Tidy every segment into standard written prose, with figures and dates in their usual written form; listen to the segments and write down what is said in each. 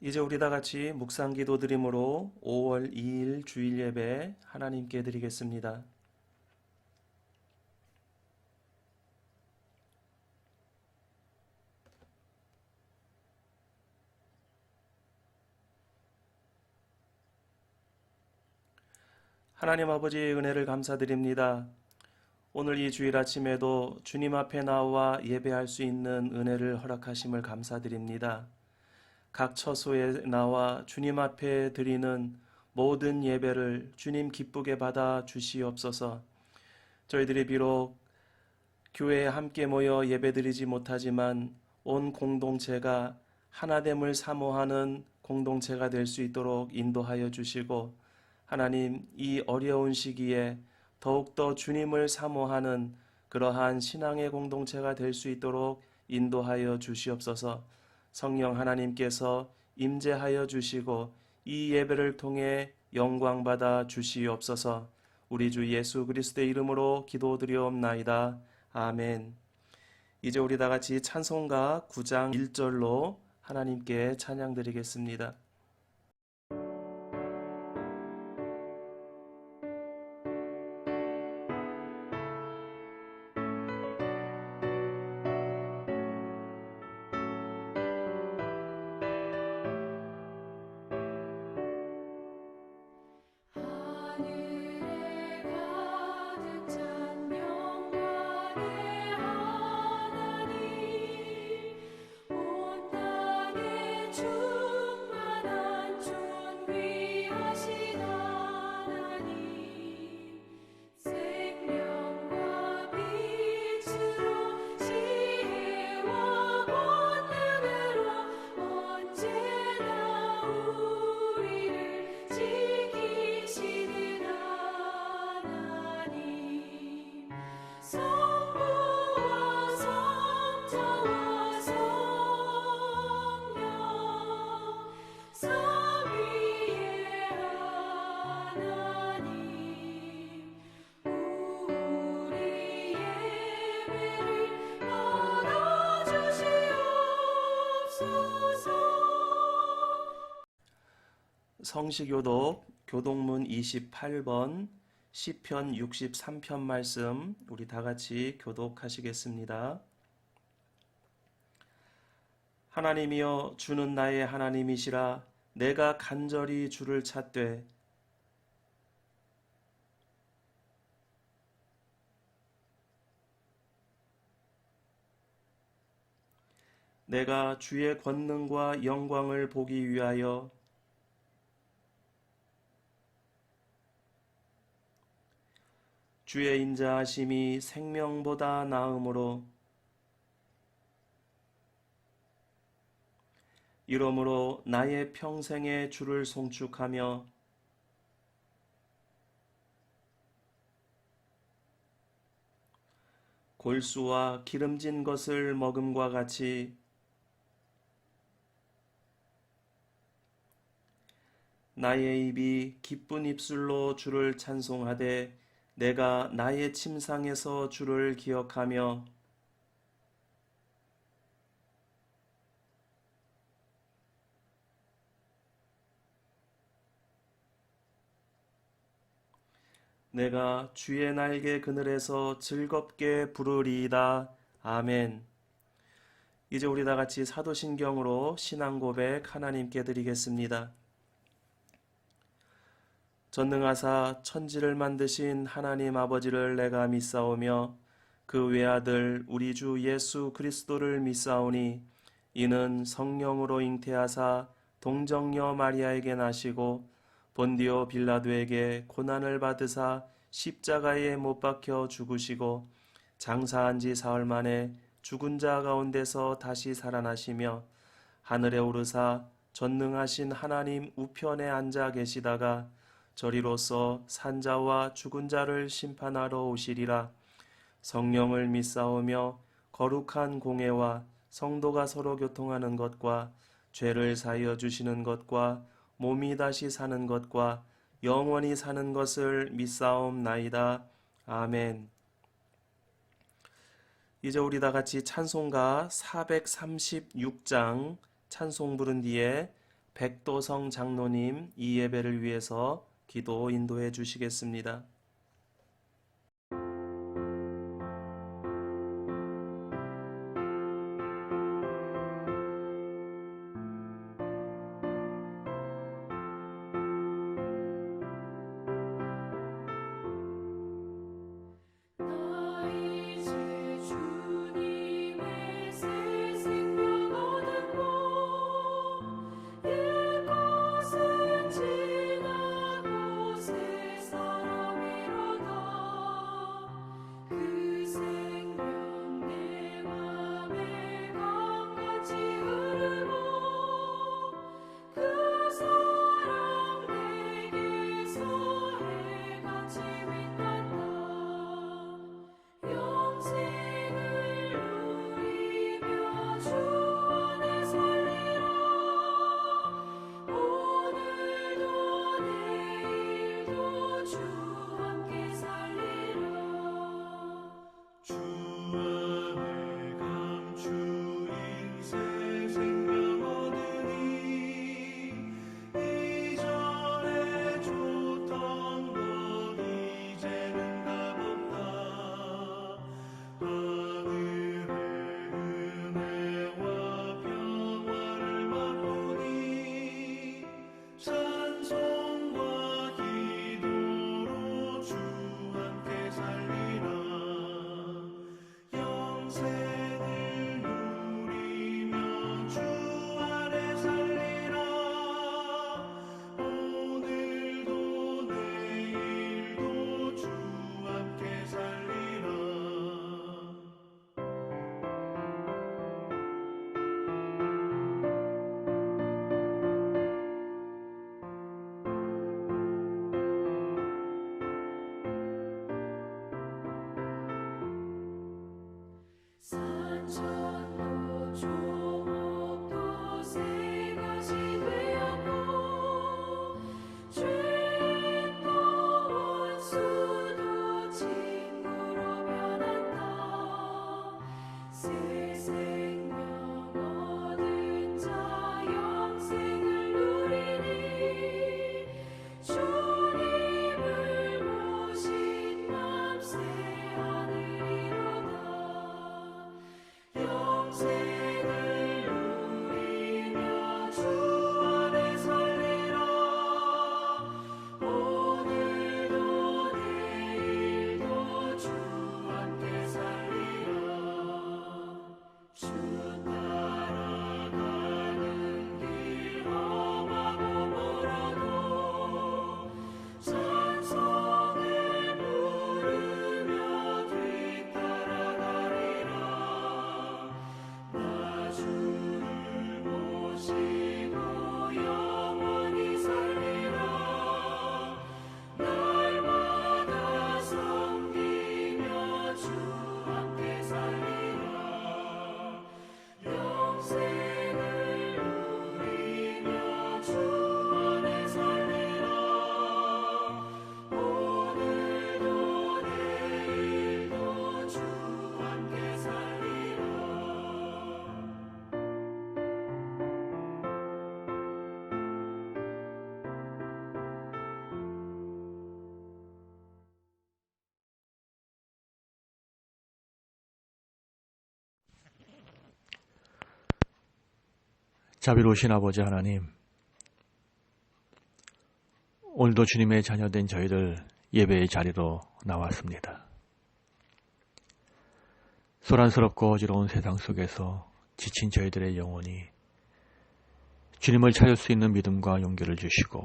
이제 우리 다 같이 묵상 기도 드림으로 5월 2일 주일 예배 하나님께 드리겠습니다. 하나님 아버지의 은혜를 감사드립니다. 오늘 이 주일 아침에도 주님 앞에 나와 예배할 수 있는 은혜를 허락하심을 감사드립니다. 각 처소에 나와 주님 앞에 드리는 모든 예배를 주님 기쁘게 받아 주시옵소서. 저희들이 비록 교회에 함께 모여 예배드리지 못하지만 온 공동체가 하나됨을 사모하는 공동체가 될 수 있도록 인도하여 주시고, 하나님, 이 어려운 시기에 더욱더 주님을 사모하는 그러한 신앙의 공동체가 될 수 있도록 인도하여 주시옵소서. 성령 하나님께서 임재하여 주시고 이 예배를 통해 영광받아 주시옵소서. 우리 주 예수 그리스도의 이름으로 기도드리옵나이다. 아멘. 이제 우리 다 같이 찬송가 9장 1절로 하나님께 찬양 드리겠습니다. 하늘에 가득 찬 영광의 하나님, 온 땅에 충만한 존귀하신 하나님, 생명과 빛으로 지혜와 권능으로 언제나 우리를 지키시는 하나님, 성부와 성자와 성령 삼위의 하나님, 우리 예배를 받아주시옵소서. 성시교독 교독문 28번 시편 63편 말씀 우리 다 같이 교독하시겠습니다. 하나님이여, 주는 나의 하나님이시라. 내가 간절히 주를 찾되 내가 주의 권능과 영광을 보기 위하여 주의 인자하심이 생명보다 나음으로 이러므로 나의 평생에 주를 송축하며 골수와 기름진 것을 먹음과 같이 나의 입이 기쁜 입술로 주를 찬송하되 내가 나의 침상에서 주를 기억하며 내가 주의 날개 그늘에서 즐겁게 부르리이다. 아멘. 이제 우리 다 같이 사도신경으로 신앙 고백 하나님께 드리겠습니다. 전능하사 천지를 만드신 하나님 아버지를 내가 믿사오며 그 외아들 우리 주 예수 그리스도를 믿사오니 이는 성령으로 잉태하사 동정녀 마리아에게 나시고 본디오 빌라도에게 고난을 받으사 십자가에 못 박혀 죽으시고 장사한 지 사흘 만에 죽은 자 가운데서 다시 살아나시며 하늘에 오르사 전능하신 하나님 우편에 앉아 계시다가 저리로서 산자와 죽은 자를 심판하러 오시리라. 성령을 믿사오며 거룩한 공회와 성도가 서로 교통하는 것과 죄를 사하여 주시는 것과 몸이 다시 사는 것과 영원히 사는 것을 믿사옵나이다. 아멘. 이제 우리 다 같이 찬송가 436장 찬송 부른 뒤에 백도성 장로님 이 예배를 위해서 기도 인도해 주시겠습니다. 나 이제 주님의 새 생명 얻었고 옛것은 지나고 새 사람이로다. 그 생명 내 맘에 강같이 흐르고 그 사랑 내게서 해같이 빛난다. 영생을 누리며 주 안에 살리라. 오늘도 내일도 주 함께 살리라. 주 안에 감추인 새 생명 얻으니 이전에 줬던 것 이제는 값없다. 하늘의 은혜와 평화를 맛보니 찬송과 기도로 주 함께 살리라. 영생을 누리며 주 안에 살리라. 오늘도 내일도 주 함께 살리라. 산천도 조목도 새것이 되었고 죄도 원수도 친구로 변한다. 새 생명 얻은 자 영생을 누리니 주님을 모신 맘 새 하늘이로다. 영생을 누리며 주 안에 살리라. 오늘도 내일도 주 함께 살리라. 주 따라가는 길 험하고 멀어도 찬송을 부르며 뒤따라가리라. 나 주를 모시고 영원히 살리라. 날마다 섬기며 주 함께 살리라. 영생을 누리며 주 안에 살리라. 오늘도 내일도 주 함께 살리라. 자비로우신 아버지 하나님, 오늘도 주님의 자녀된 저희들 예배의 자리로 나왔습니다. 소란스럽고 어지러운 세상 속에서 지친 저희들의 영혼이 주님을 찾을 수 있는 믿음과 용기를 주시고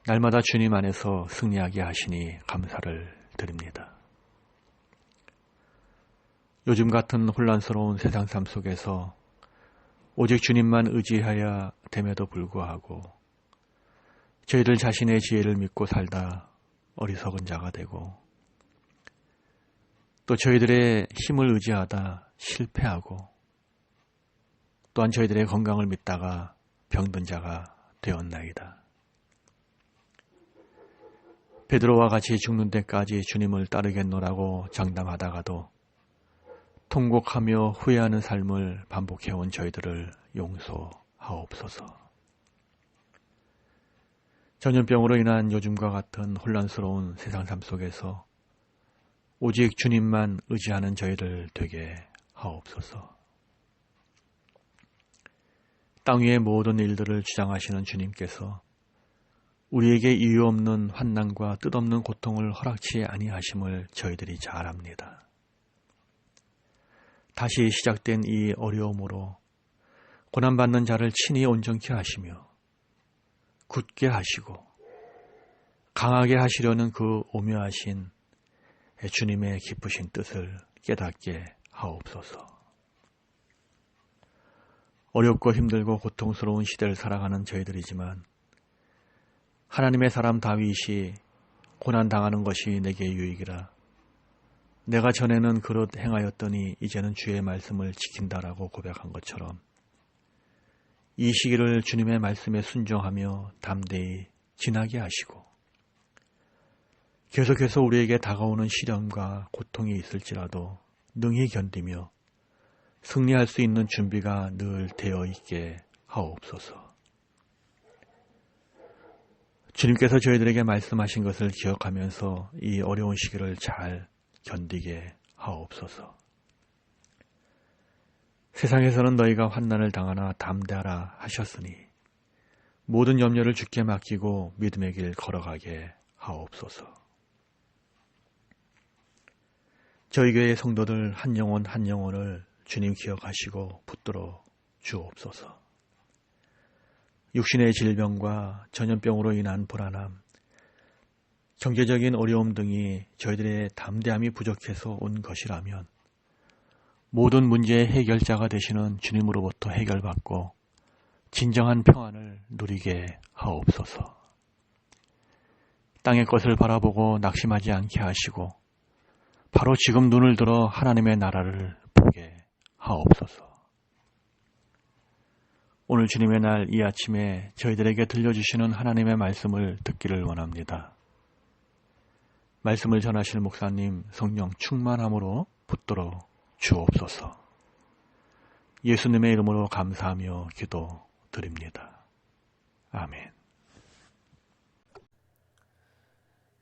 날마다 주님 안에서 승리하게 하시니 감사를 드립니다. 요즘 같은 혼란스러운 세상 삶 속에서 오직 주님만 의지하여 됨에도 불구하고 저희들 자신의 지혜를 믿고 살다 어리석은 자가 되고 또 저희들의 힘을 의지하다 실패하고 또한 저희들의 건강을 믿다가 병든 자가 되었나이다. 베드로와 같이 죽는 데까지 주님을 따르겠노라고 장담하다가도 통곡하며 후회하는 삶을 반복해온 저희들을 용서하옵소서. 하옵소서. 전염병으로 인한 요즘과 같은 혼란스러운 세상 삶 속에서 오직 주님만 의지하는 저희들 되게 하옵소서. 땅 위의 모든 일들을 주장하시는 주님께서 우리에게 이유 없는 환난과 뜻없는 고통을 허락치 아니하심을 저희들이 잘 압니다. 다시 시작된 이 어려움으로 고난받는 자를 친히 온전케 하시며 굳게 하시고 강하게 하시려는 그 오묘하신 주님의 기쁘신 뜻을 깨닫게 하옵소서. 어렵고 힘들고 고통스러운 시대를 살아가는 저희들이지만 하나님의 사람 다윗이 고난당하는 것이 내게 유익이라 내가 전에는 그릇 행하였더니 이제는 주의 말씀을 지킨다라고 고백한 것처럼 이 시기를 주님의 말씀에 순종하며 담대히 지나게 하시고 계속해서 우리에게 다가오는 시련과 고통이 있을지라도 능히 견디며 승리할 수 있는 준비가 늘 되어 있게 하옵소서. 주님께서 저희들에게 말씀하신 것을 기억하면서 이 어려운 시기를 잘 견디게 하옵소서. 세상에서는 너희가 환난을 당하나 담대하라 하셨으니 모든 염려를 주께 맡기고 믿음의 길 걸어가게 하옵소서. 저희 교회의 성도들 한 영혼 한 영혼을 주님 기억하시고 붙들어 주옵소서. 육신의 질병과 전염병으로 인한 불안함, 경제적인 어려움 등이 저희들의 담대함이 부족해서 온 것이라면 모든 문제의 해결자가 되시는 주님으로부터 해결받고 진정한 평안을 누리게 하옵소서. 땅의 것을 바라보고 낙심하지 않게 하시고 바로 지금 눈을 들어 하나님의 나라를 보게 하옵소서. 오늘 주님의 날 이 아침에 저희들에게 들려주시는 하나님의 말씀을 듣기를 원합니다. 말씀을 전하실 목사님 성령 충만함으로 붙들어 주옵소서. 예수님의 이름으로 감사하며 기도드립니다. 아멘.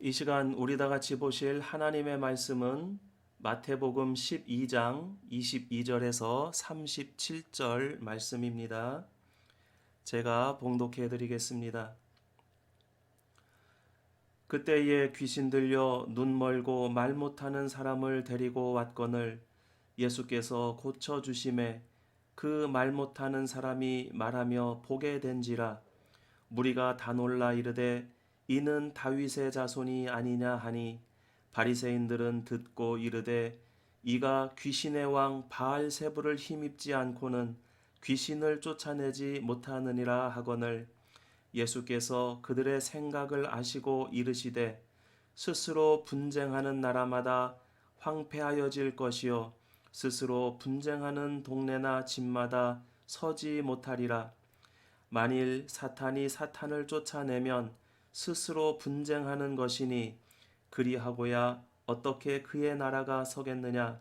이 시간 우리 다 같이 보실 하나님의 말씀은 마태복음 12장 22절에서 37절 말씀입니다. 제가 봉독해 드리겠습니다. 그때에 귀신 들려 눈 멀고 말 못하는 사람을 데리고 왔거늘 예수께서 고쳐 주심에 그 말 못하는 사람이 말하며 보게 된지라 무리가 다 놀라 이르되 이는 다윗의 자손이 아니냐 하니 바리새인들은 듣고 이르되 이가 귀신의 왕 바알세불을 힘입지 않고는 귀신을 쫓아내지 못하느니라 하거늘 예수께서 그들의 생각을 아시고 이르시되 스스로 분쟁하는 나라마다 황폐하여질 것이요 스스로 분쟁하는 동네나 집마다 서지 못하리라. 만일 사탄이 사탄을 쫓아내면 스스로 분쟁하는 것이니 그리하고야 어떻게 그의 나라가 서겠느냐.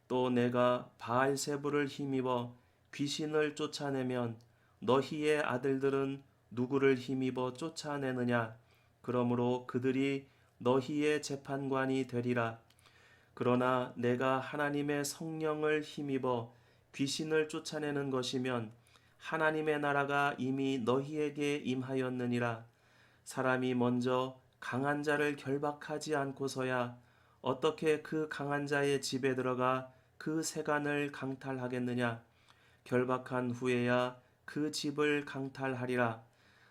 또 내가 바알세불을 힘입어 귀신을 쫓아내면 너희의 아들들은 누구를 힘입어 쫓아내느냐. 그러므로 그들이 너희의 재판관이 되리라. 그러나 내가 하나님의 성령을 힘입어 귀신을 쫓아내는 것이면 하나님의 나라가 이미 너희에게 임하였느니라. 사람이 먼저 강한 자를 결박하지 않고서야 어떻게 그 강한 자의 집에 들어가 그 세간을 강탈하겠느냐. 결박한 후에야 그 집을 강탈하리라.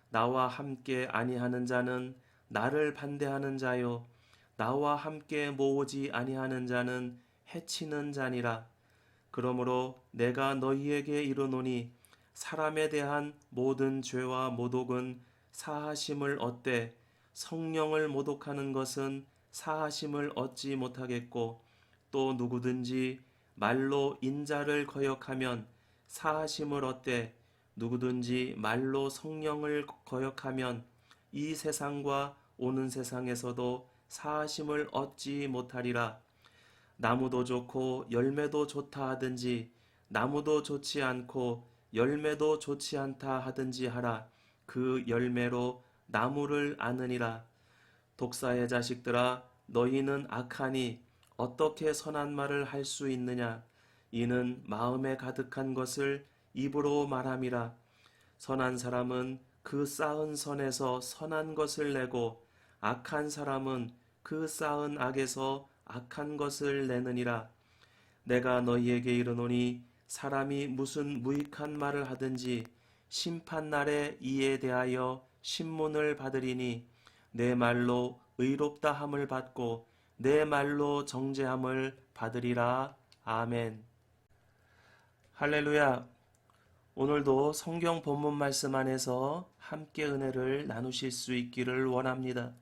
나와 함께 아니하는 자는 나를 반대하는 자요 나와 함께 모으지 아니하는 자는 해치는 자니라. 그러므로 내가 너희에게 이르노니 사람에 대한 모든 죄와 모독은 사하심을 얻되 성령을 모독하는 것은 사하심을 얻지 못하겠고 또 누구든지 말로 인자를 거역하면 사하심을 얻되 누구든지 말로 성령을 거역하면 이 세상과 오는 세상에서도 사하심을 얻지 못하리라. 나무도 좋고 열매도 좋다 하든지 나무도 좋지 않고 열매도 좋지 않다 하든지 하라. 그 열매로 나무를 아느니라. 독사의 자식들아, 너희는 악하니 어떻게 선한 말을 할 수 있느냐? 이는 마음에 가득한 것을 입으로 말함이라. 선한 사람은 그 쌓은 선에서 선한 것을 내고 악한 사람은 그 쌓은 악에서 악한 것을 내느니라. 내가 너희에게 이르노니 사람이 무슨 무익한 말을 하든지 심판날에 이에 대하여 신문을 받으리니 내 말로 의롭다 함을 받고 내 말로 정죄함을 받으리라. 아멘. 할렐루야. 오늘도 성경 본문 말씀 안에서 함께 은혜를 나누실 수 있기를 원합니다.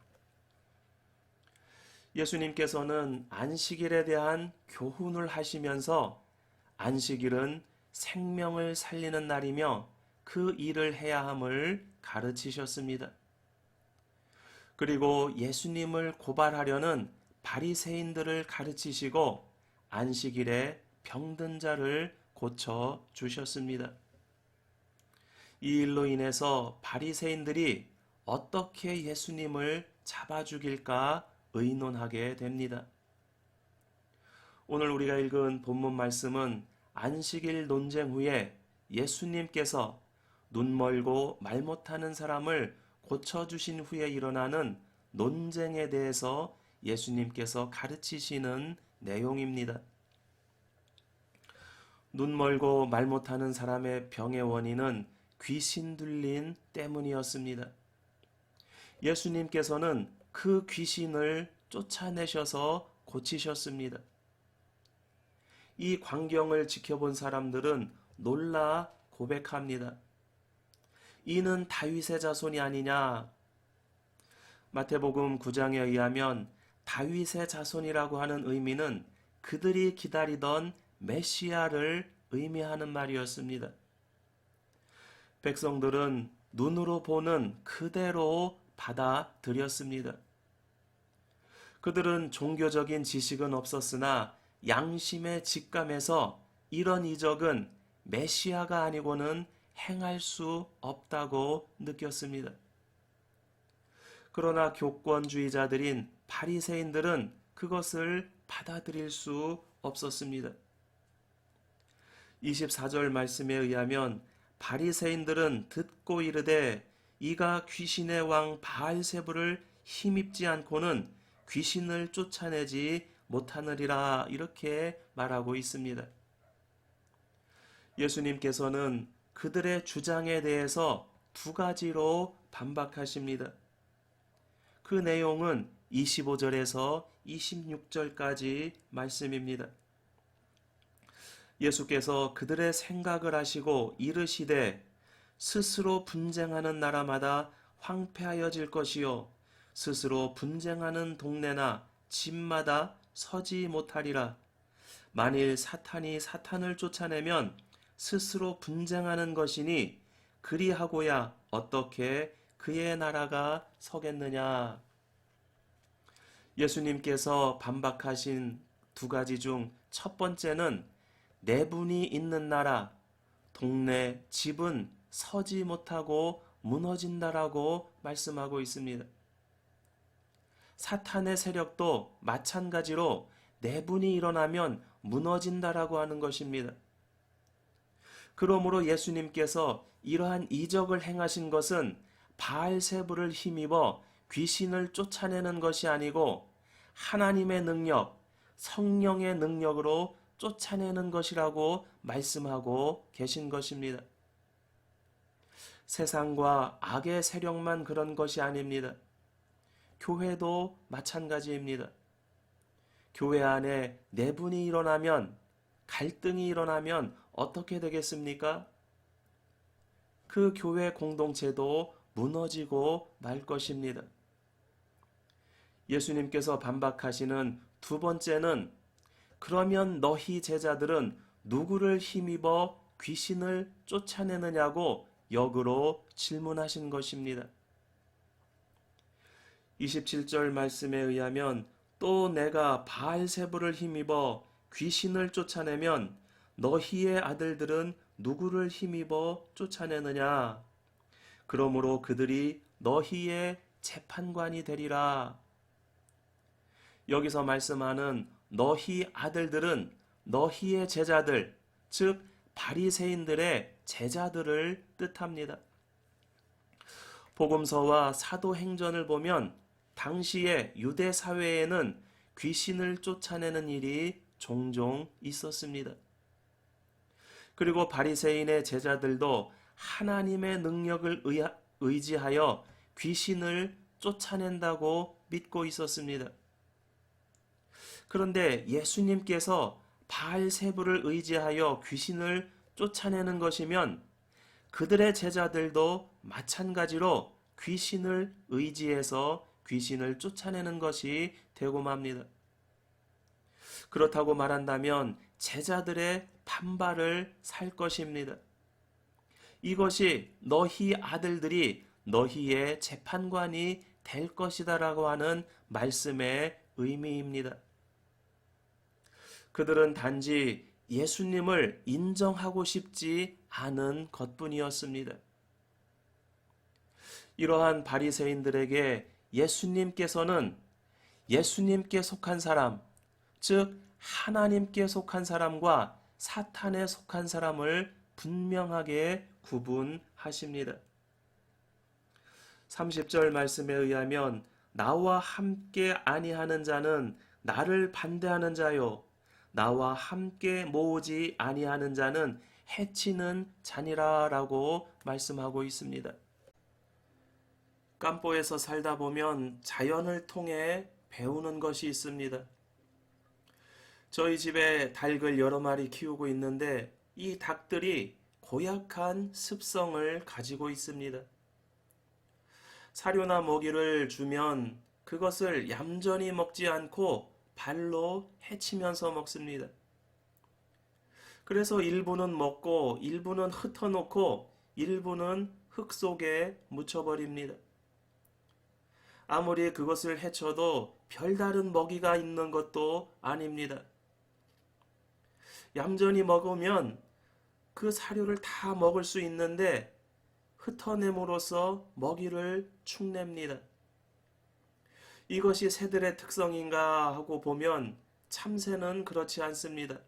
예수님께서는 안식일에 대한 교훈을 하시면서 안식일은 생명을 살리는 날이며 그 일을 해야 함을 가르치셨습니다. 그리고 예수님을 고발하려는 바리새인들을 가르치시고 안식일에 병든 자를 고쳐 주셨습니다. 이 일로 인해서 바리새인들이 어떻게 예수님을 잡아 죽일까 의논하게 됩니다. 오늘 우리가 읽은 본문 말씀은 안식일 논쟁 후에 예수님께서 눈 멀고 말 못하는 사람을 고쳐주신 후에 일어나는 논쟁에 대해서 예수님께서 가르치시는 내용입니다. 눈 멀고 말 못하는 사람의 병의 원인은 귀신 들린 때문이었습니다. 예수님께서는 그 귀신을 쫓아내셔서 고치셨습니다. 이 광경을 지켜본 사람들은 놀라 고백합니다. 이는 다윗의 자손이 아니냐? 마태복음 9장에 의하면 다윗의 자손이라고 하는 의미는 그들이 기다리던 메시아를 의미하는 말이었습니다. 백성들은 눈으로 보는 그대로 받아들였습니다. 그들은 종교적인 지식은 없었으나 양심의 직감에서 이런 이적은 메시아가 아니고는 행할 수 없다고 느꼈습니다. 그러나 교권주의자들인 바리새인들은 그것을 받아들일 수 없었습니다. 24절 말씀에 의하면 바리새인들은 듣고 이르되 이가 귀신의 왕 바알세불을 힘입지 않고는 귀신을 쫓아내지 못하느리라 이렇게 말하고 있습니다. 예수님께서는 그들의 주장에 대해서 두 가지로 반박하십니다. 그 내용은 25절에서 26절까지 말씀입니다. 예수께서 그들의 생각을 하시고 이르시되 스스로 분쟁하는 나라마다 황폐하여질 것이요 스스로 분쟁하는 동네나 집마다 서지 못하리라. 만일 사탄이 사탄을 쫓아내면 스스로 분쟁하는 것이니 그리하고야 어떻게 그의 나라가 서겠느냐. 예수님께서 반박하신 두 가지 중 첫 번째는 내분이 있는 나라, 동네, 집은 서지 못하고 무너진다라고 말씀하고 있습니다. 사탄의 세력도 마찬가지로 내분이 일어나면 무너진다라고 하는 것입니다. 그러므로 예수님께서 이러한 이적을 행하신 것은 바알세불을 힘입어 귀신을 쫓아내는 것이 아니고 하나님의 능력, 성령의 능력으로 쫓아내는 것이라고 말씀하고 계신 것입니다. 세상과 악의 세력만 그런 것이 아닙니다. 교회도 마찬가지입니다. 교회 안에 내분이 일어나면, 갈등이 일어나면 어떻게 되겠습니까? 그 교회 공동체도 무너지고 말 것입니다. 예수님께서 반박하시는 두 번째는 그러면 너희 제자들은 누구를 힘입어 귀신을 쫓아내느냐고 역으로 질문하신 것입니다. 27절 말씀에 의하면 또 내가 바알세불을 힘입어 귀신을 쫓아내면 너희의 아들들은 누구를 힘입어 쫓아내느냐? 그러므로 그들이 너희의 재판관이 되리라. 여기서 말씀하는 너희 아들들은 너희의 제자들, 즉 바리새인들의 제자들을 뜻합니다. 복음서와 사도행전을 보면 당시의 유대 사회에는 귀신을 쫓아내는 일이 종종 있었습니다. 그리고 바리새인의 제자들도 하나님의 능력을 의지하여 귀신을 쫓아낸다고 믿고 있었습니다. 그런데 예수님께서 바알세불을 의지하여 귀신을 쫓아내는 것이면 그들의 제자들도 마찬가지로 귀신을 의지해서 귀신을 쫓아내는 것이 되고 맙니다. 그렇다고 말한다면 제자들의 반발을 살 것입니다. 이것이 너희 아들들이 너희의 재판관이 될 것이다라고 하는 말씀의 의미입니다. 그들은 단지 예수님을 인정하고 싶지 않은 것뿐이었습니다. 이러한 바리새인들에게 예수님께서는 예수님께 속한 사람, 즉 하나님께 속한 사람과 사탄에 속한 사람을 분명하게 구분하십니다. 30절 말씀에 의하면 나와 함께 아니하는 자는 나를 반대하는 자요, 나와 함께 모으지 아니하는 자는 해치는 자니라 라고 말씀하고 있습니다. 깜뽀에서 살다 보면 자연을 통해 배우는 것이 있습니다. 저희 집에 닭을 여러 마리 키우고 있는데 이 닭들이 고약한 습성을 가지고 있습니다. 사료나 먹이를 주면 그것을 얌전히 먹지 않고 발로 헤치면서 먹습니다. 그래서 일부는 먹고 일부는 흩어놓고 일부는 흙 속에 묻혀버립니다. 아무리 그것을 헤쳐도 별다른 먹이가 있는 것도 아닙니다. 얌전히 먹으면 그 사료를 다 먹을 수 있는데 흩어냄으로써 먹이를 축냅니다. 이것이 새들의 특성인가 하고 보면 참새는 그렇지 않습니다.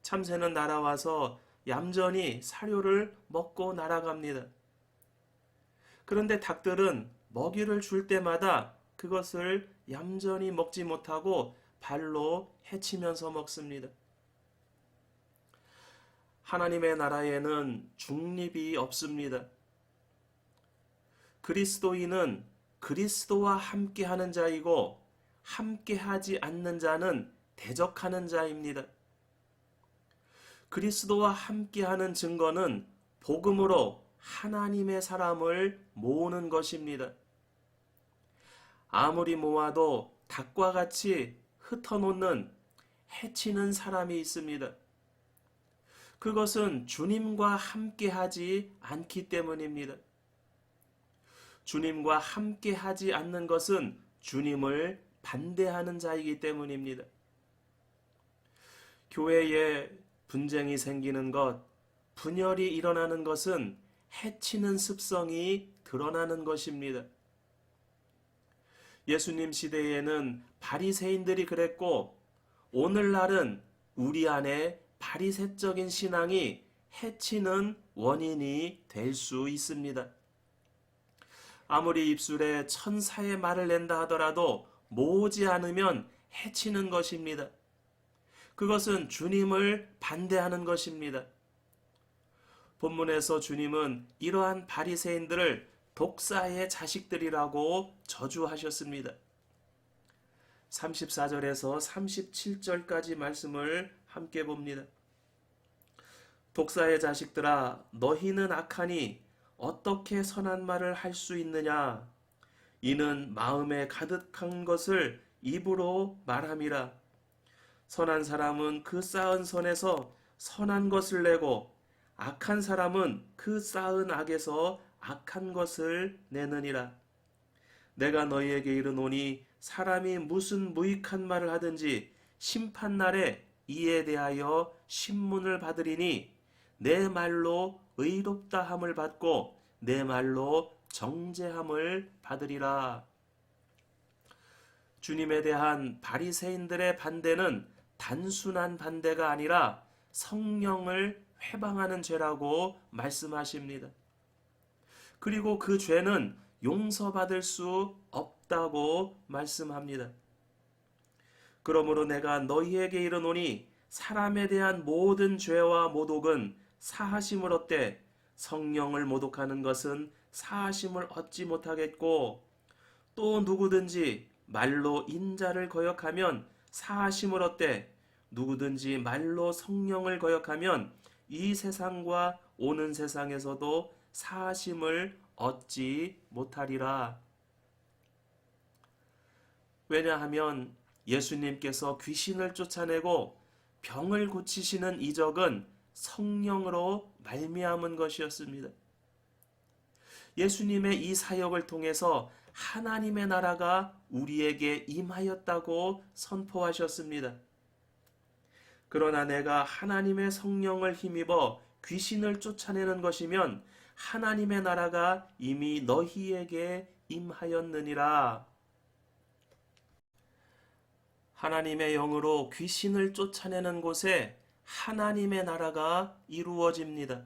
참새는 날아와서 얌전히 사료를 먹고 날아갑니다. 그런데 닭들은 먹이를 줄 때마다 그것을 얌전히 먹지 못하고 발로 헤치면서 먹습니다. 하나님의 나라에는 중립이 없습니다. 그리스도인은 그리스도와 함께하는 자이고 함께하지 않는 자는 대적하는 자입니다. 그리스도와 함께하는 증거는 복음으로 하나님의 사람을 모으는 것입니다. 아무리 모아도 닭과 같이 흩어놓는 해치는 사람이 있습니다. 그것은 주님과 함께하지 않기 때문입니다. 주님과 함께하지 않는 것은 주님을 반대하는 자이기 때문입니다. 교회에 분쟁이 생기는 것, 분열이 일어나는 것은 해치는 습성이 드러나는 것입니다. 예수님 시대에는 바리새인들이 그랬고 오늘날은 우리 안에 바리새적인 신앙이 해치는 원인이 될 수 있습니다. 아무리 입술에 천사의 말을 낸다 하더라도 모으지 않으면 해치는 것입니다. 그것은 주님을 반대하는 것입니다. 본문에서 주님은 이러한 바리새인들을 독사의 자식들이라고 저주하셨습니다. 34절에서 37절까지 말씀을 함께 봅니다. 독사의 자식들아, 너희는 악하니 어떻게 선한 말을 할 수 있느냐? 이는 마음에 가득한 것을 입으로 말함이라. 선한 사람은 그 쌓은 선에서 선한 것을 내고 악한 사람은 그 쌓은 악에서 악한 것을 내느니라. 내가 너희에게 이르노니 사람이 무슨 무익한 말을 하든지 심판날에 이에 대하여 신문을 받으리니 내 말로 의롭다 함을 받고 내 말로 정죄함을 받으리라. 주님에 대한 바리새인들의 반대는 단순한 반대가 아니라 성령을 회방하는 죄라고 말씀하십니다. 그리고 그 죄는 용서받을 수 없다고 말씀합니다. 그러므로 내가 너희에게 이르노니 사람에 대한 모든 죄와 모독은 사하심을 얻되 성령을 모독하는 것은 사하심을 얻지 못하겠고, 또 누구든지 말로 인자를 거역하면 사하심을 얻되 누구든지 말로 성령을 거역하면 이 세상과 오는 세상에서도 사하심을 얻지 못하리라. 왜냐하면 예수님께서 귀신을 쫓아내고 병을 고치시는 이적은 성령으로 말미암은 것이었습니다. 예수님의 이 사역을 통해서 하나님의 나라가 우리에게 임하였다고 선포하셨습니다. 그러나 내가 하나님의 성령을 힘입어 귀신을 쫓아내는 것이면 하나님의 나라가 이미 너희에게 임하였느니라. 하나님의 영으로 귀신을 쫓아내는 곳에 하나님의 나라가 이루어집니다.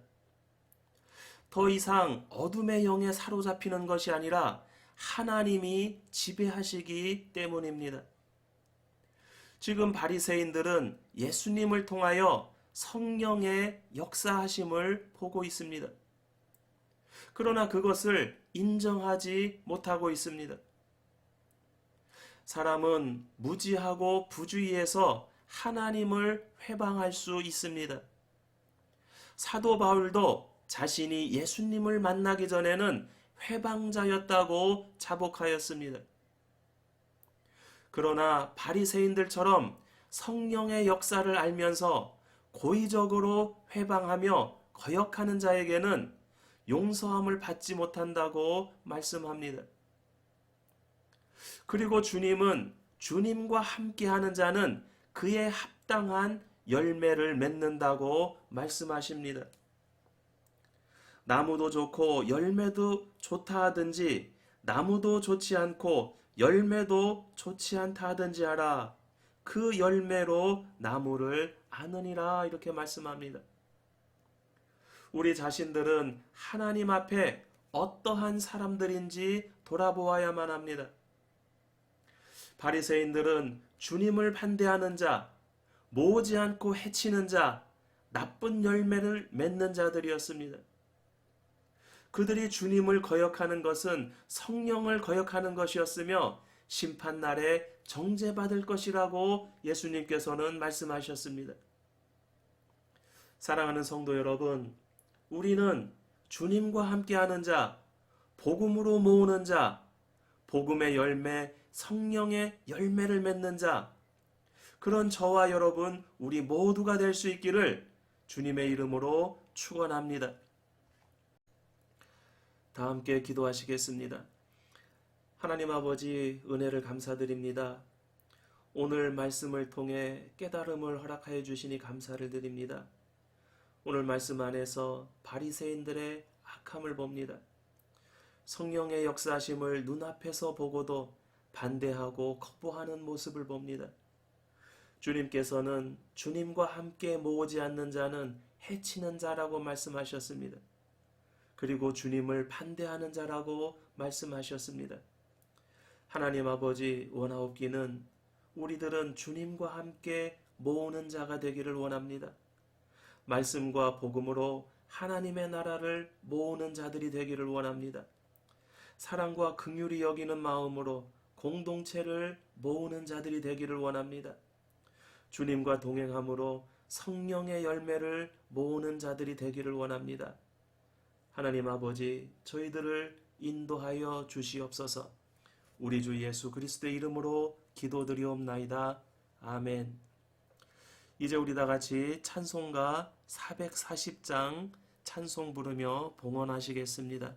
더 이상 어둠의 영에 사로잡히는 것이 아니라 하나님이 지배하시기 때문입니다. 지금 바리새인들은 예수님을 통하여 성령의 역사하심을 보고 있습니다. 그러나 그것을 인정하지 못하고 있습니다. 사람은 무지하고 부주의해서 하나님을 회방할 수 있습니다. 사도 바울도 자신이 예수님을 만나기 전에는 회방자였다고 자복하였습니다. 그러나 바리새인들처럼 성령의 역사를 알면서 고의적으로 회방하며 거역하는 자에게는 용서함을 받지 못한다고 말씀합니다. 그리고 주님은 주님과 함께하는 자는 그에 합당한 열매를 맺는다고 말씀하십니다. 나무도 좋고 열매도 좋다 하든지 나무도 좋지 않고 열매도 좋지 않다 하든지 하라. 그 열매로 나무를 아느니라. 이렇게 말씀합니다. 우리 자신들은 하나님 앞에 어떠한 사람들인지 돌아보아야만 합니다. 바리새인들은 주님을 반대하는 자, 모으지 않고 해치는 자, 나쁜 열매를 맺는 자들이었습니다. 그들이 주님을 거역하는 것은 성령을 거역하는 것이었으며 심판날에 정죄받을 것이라고 예수님께서는 말씀하셨습니다. 사랑하는 성도 여러분, 우리는 주님과 함께하는 자, 복음으로 모으는 자, 복음의 열매, 성령의 열매를 맺는 자, 그런 저와 여러분 우리 모두가 될 수 있기를 주님의 이름으로 축원합니다. 다 함께 기도하시겠습니다. 하나님 아버지, 은혜를 감사드립니다. 오늘 말씀을 통해 깨달음을 허락하여 주시니 감사를 드립니다. 오늘 말씀 안에서 바리새인들의 악함을 봅니다. 성령의 역사하심을 눈앞에서 보고도 반대하고 거부하는 모습을 봅니다. 주님께서는 주님과 함께 모으지 않는 자는 해치는 자라고 말씀하셨습니다. 그리고 주님을 반대하는 자라고 말씀하셨습니다. 하나님 아버지, 원하옵기는 우리들은 주님과 함께 모으는 자가 되기를 원합니다. 말씀과 복음으로 하나님의 나라를 모으는 자들이 되기를 원합니다. 사랑과 긍휼히 여기는 마음으로 공동체를 모으는 자들이 되기를 원합니다. 주님과 동행함으로 성령의 열매를 모으는 자들이 되기를 원합니다. 하나님 아버지, 저희들을 인도하여 주시옵소서. 우리 주 예수 그리스도의 이름으로 기도드리옵나이다. 아멘. 이제 우리 다 같이 찬송가 440장 찬송 부르며 봉헌하시겠습니다.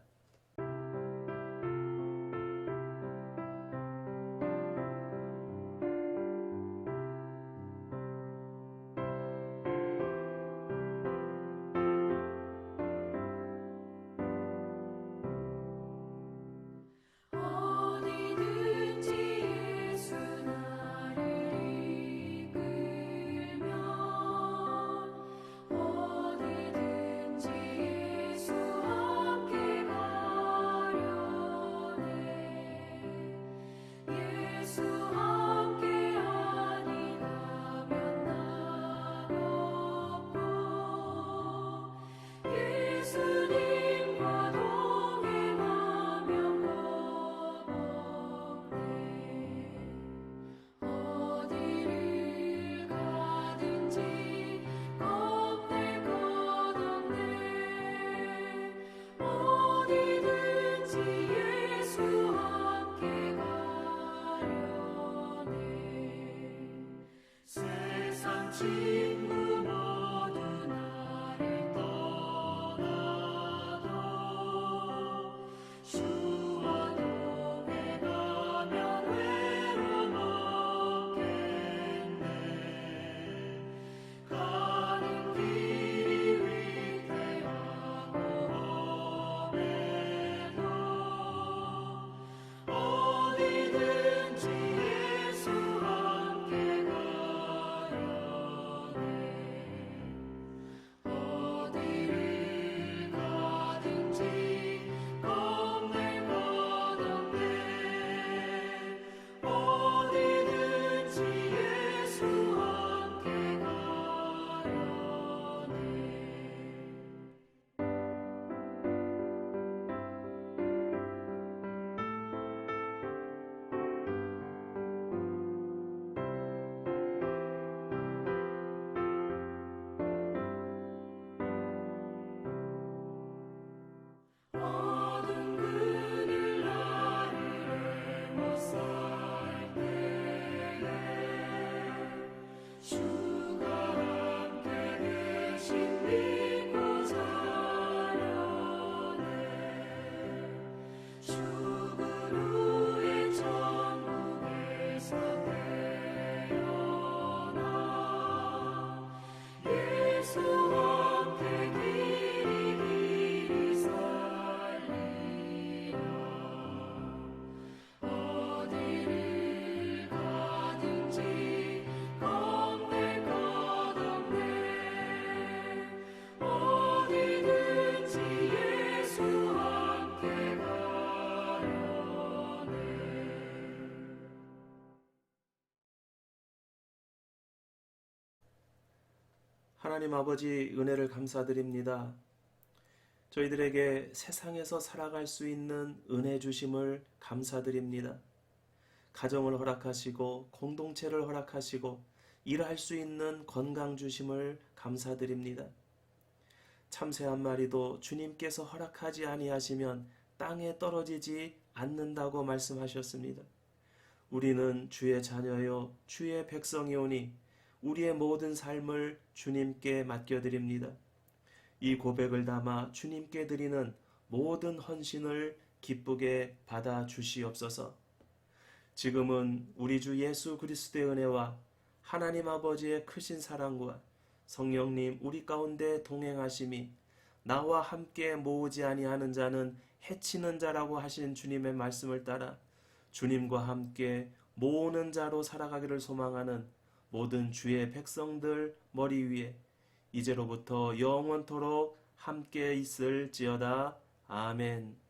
하나님 아버지 은혜를 감사드립니다. 저희들에게 세상에서 살아갈 수 있는 은혜 주심을 감사드립니다. 가정을 허락하시고 공동체를 허락하시고 일할 수 있는 건강 주심을 감사드립니다. 참새 한 마리도 주님께서 허락하지 아니하시면 땅에 떨어지지 않는다고 말씀하셨습니다. 우리는 주의 자녀요 주의 백성이오니 우리의 모든 삶을 주님께 맡겨드립니다. 이 고백을 담아 주님께 드리는 모든 헌신을 기쁘게 받아 주시옵소서. 지금은 우리 주 예수 그리스도의 은혜와 하나님 아버지의 크신 사랑과 성령님 우리 가운데 동행하심이 나와 함께 모으지 아니하는 자는 해치는 자라고 하신 주님의 말씀을 따라 주님과 함께 모으는 자로 살아가기를 소망하는 모든 주의 백성들 머리 위에 이제로부터 영원토록 함께 있을지어다. 아멘.